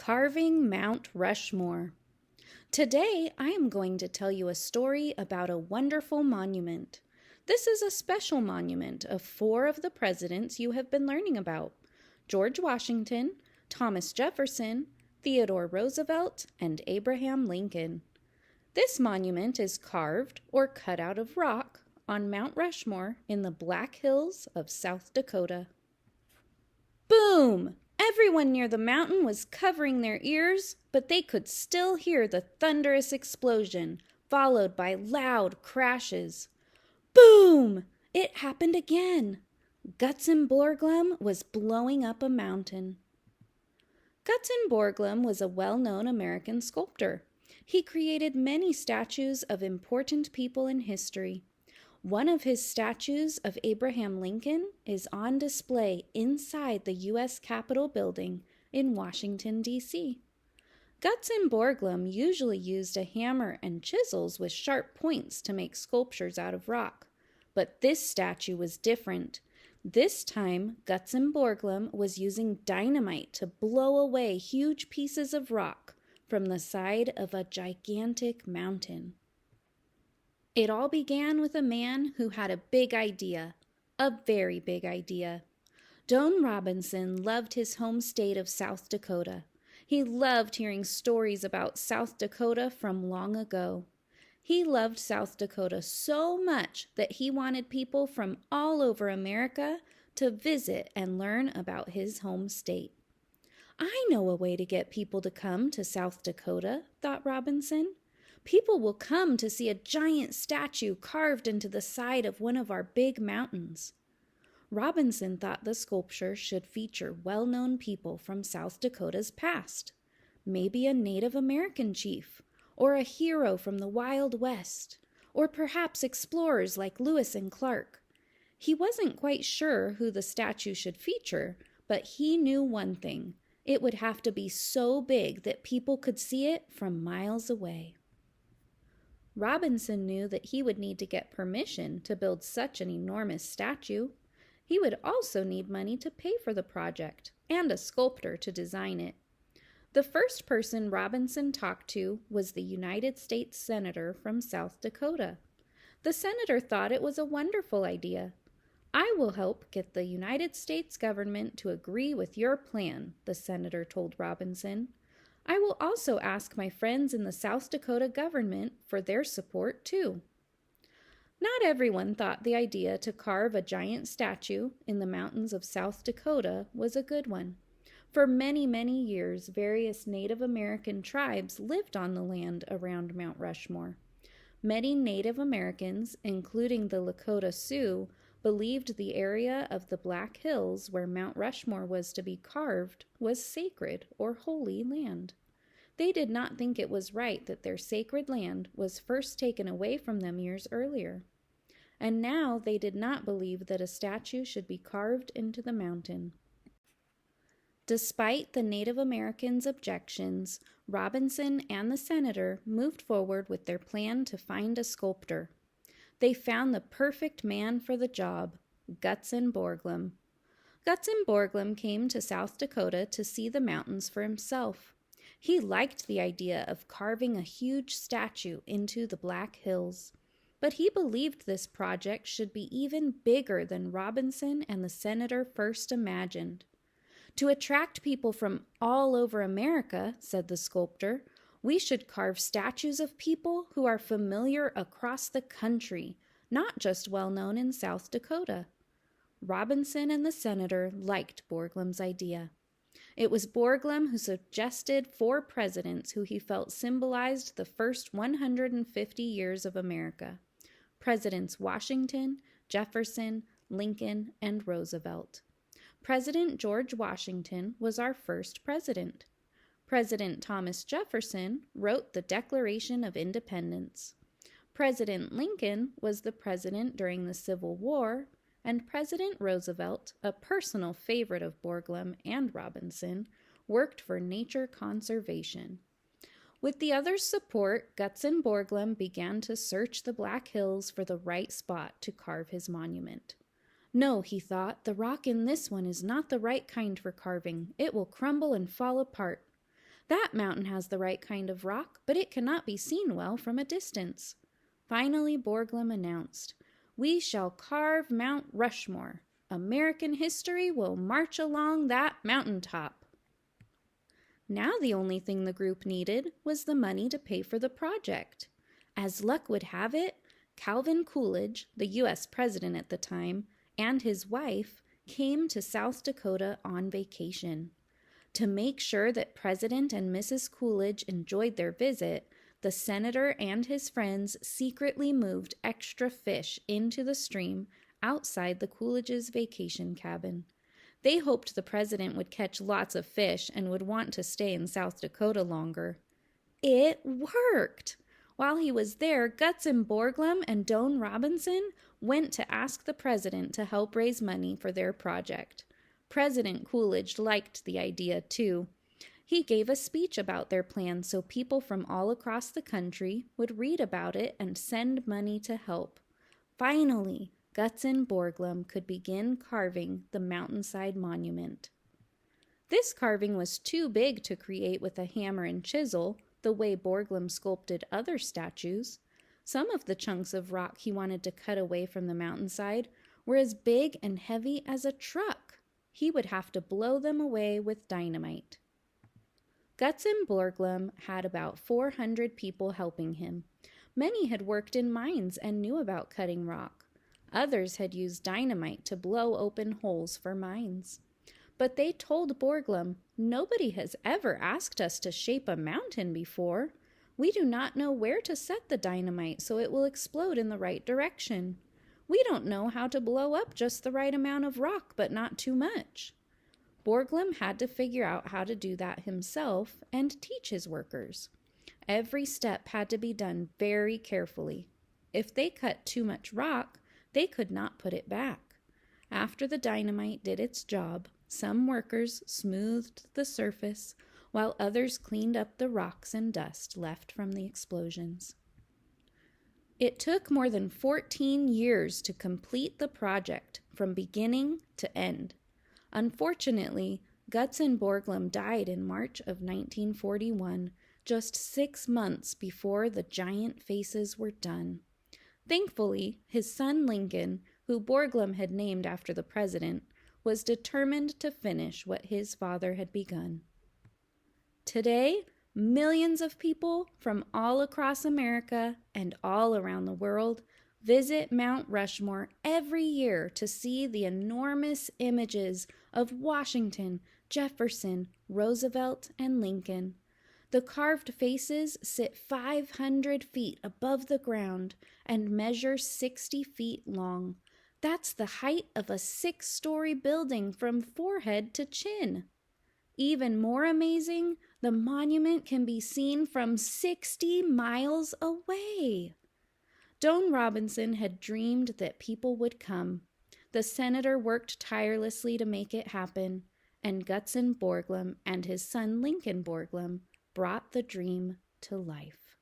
Carving Mount Rushmore. Today, I am going to tell you a story about a wonderful monument. This is a special monument of 4 of the presidents you have been learning about: George Washington, Thomas Jefferson, Theodore Roosevelt, and Abraham Lincoln. This monument is carved or cut out of rock on Mount Rushmore in the Black Hills of South Dakota. Boom! Everyone near the mountain was covering their ears, but they could still hear the thunderous explosion, followed by loud crashes. Boom! It happened again. Gutzon Borglum was blowing up a mountain. Gutzon Borglum was a well-known American sculptor. He created many statues of important people in history. One of his statues of Abraham Lincoln is on display inside the U.S. Capitol building in Washington, D.C. Gutzon Borglum usually used a hammer and chisels with sharp points to make sculptures out of rock, but this statue was different. This time, Gutzon Borglum was using dynamite to blow away huge pieces of rock from the side of a gigantic mountain. It all began with a man who had a big idea, a very big idea. Don Robinson loved his home state of South Dakota. He loved hearing stories about South Dakota from long ago. He loved South Dakota so much that he wanted people from all over America to visit and learn about his home state. I know a way to get people to come to South Dakota, thought Robinson. People will come to see a giant statue carved into the side of one of our big mountains. Robinson thought the sculpture should feature well-known people from South Dakota's past, maybe a Native American chief, or a hero from the Wild West, or perhaps explorers like Lewis and Clark. He wasn't quite sure who the statue should feature, but he knew one thing: it would have to be so big that people could see it from miles away. Robinson knew that he would need to get permission to build such an enormous statue. He would also need money to pay for the project and a sculptor to design it. The first person Robinson talked to was the United States Senator from South Dakota. The senator thought it was a wonderful idea. "I will help get the United States government to agree with your plan," the senator told Robinson. "I will also ask my friends in the South Dakota government for their support too." Not everyone thought the idea to carve a giant statue in the mountains of South Dakota was a good one. For many, many years, various Native American tribes lived on the land around Mount Rushmore. Many Native Americans, including the Lakota Sioux, believed the area of the Black Hills where Mount Rushmore was to be carved was sacred or holy land. They did not think it was right that their sacred land was first taken away from them years earlier. And now they did not believe that a statue should be carved into the mountain. Despite the Native Americans' objections, Robinson and the senator moved forward with their plan to find a sculptor. They found the perfect man for the job: Gutzon Borglum. Gutzon Borglum came to South Dakota to see the mountains for himself. He liked the idea of carving a huge statue into the Black Hills, but he believed this project should be even bigger than Robinson and the senator first imagined. "To attract people from all over America," said the sculptor, "we should carve statues of people who are familiar across the country, not just well-known in South Dakota." Robinson and the senator liked Borglum's idea. It was Borglum who suggested 4 presidents who he felt symbolized the first 150 years of America: Presidents Washington, Jefferson, Lincoln, and Roosevelt. President George Washington was our first president. President Thomas Jefferson wrote the Declaration of Independence. President Lincoln was the president during the Civil War, and President Roosevelt, a personal favorite of Borglum and Robinson, worked for nature conservation. With the others' support, Gutzon Borglum began to search the Black Hills for the right spot to carve his monument. "No," he thought, "the rock in this one is not the right kind for carving. It will crumble and fall apart." That mountain has the right kind of rock, but it cannot be seen well from a distance. Finally, Borglum announced, "We shall carve Mount Rushmore. American history will march along that mountaintop." Now the only thing the group needed was the money to pay for the project. As luck would have it, Calvin Coolidge, the U.S. president at the time, and his wife came to South Dakota on vacation. To make sure that President and Mrs. Coolidge enjoyed their visit, the senator and his friends secretly moved extra fish into the stream outside the Coolidge's vacation cabin. They hoped the president would catch lots of fish and would want to stay in South Dakota longer. It worked! While he was there, Gutzon Borglum and Doane Robinson went to ask the president to help raise money for their project. President Coolidge liked the idea, too. He gave a speech about their plan so people from all across the country would read about it and send money to help. Finally, Gutzon Borglum could begin carving the mountainside monument. This carving was too big to create with a hammer and chisel, the way Borglum sculpted other statues. Some of the chunks of rock he wanted to cut away from the mountainside were as big and heavy as a truck. He would have to blow them away with dynamite. Gutzon Borglum had about 400 people helping him. Many had worked in mines and knew about cutting rock. Others had used dynamite to blow open holes for mines. But they told Borglum, "Nobody has ever asked us to shape a mountain before. We do not know where to set the dynamite so it will explode in the right direction. We don't know how to blow up just the right amount of rock, but not too much." Borglum had to figure out how to do that himself and teach his workers. Every step had to be done very carefully. If they cut too much rock, they could not put it back. After the dynamite did its job, some workers smoothed the surface, while others cleaned up the rocks and dust left from the explosions. It took more than 14 years to complete the project from beginning to end. Unfortunately, Gutzon Borglum died in March of 1941, just 6 months before the giant faces were done. Thankfully, his son Lincoln, who Borglum had named after the president, was determined to finish what his father had begun. Today, millions of people from all across America and all around the world visit Mount Rushmore every year to see the enormous images of Washington, Jefferson, Roosevelt, and Lincoln. The carved faces sit 500 feet above the ground and measure 60 feet long. That's the height of a 6-story building from forehead to chin. Even more amazing, the monument can be seen from 60 miles away. Doane Robinson had dreamed that people would come. The senator worked tirelessly to make it happen, and Gutzon Borglum and his son Lincoln Borglum brought the dream to life.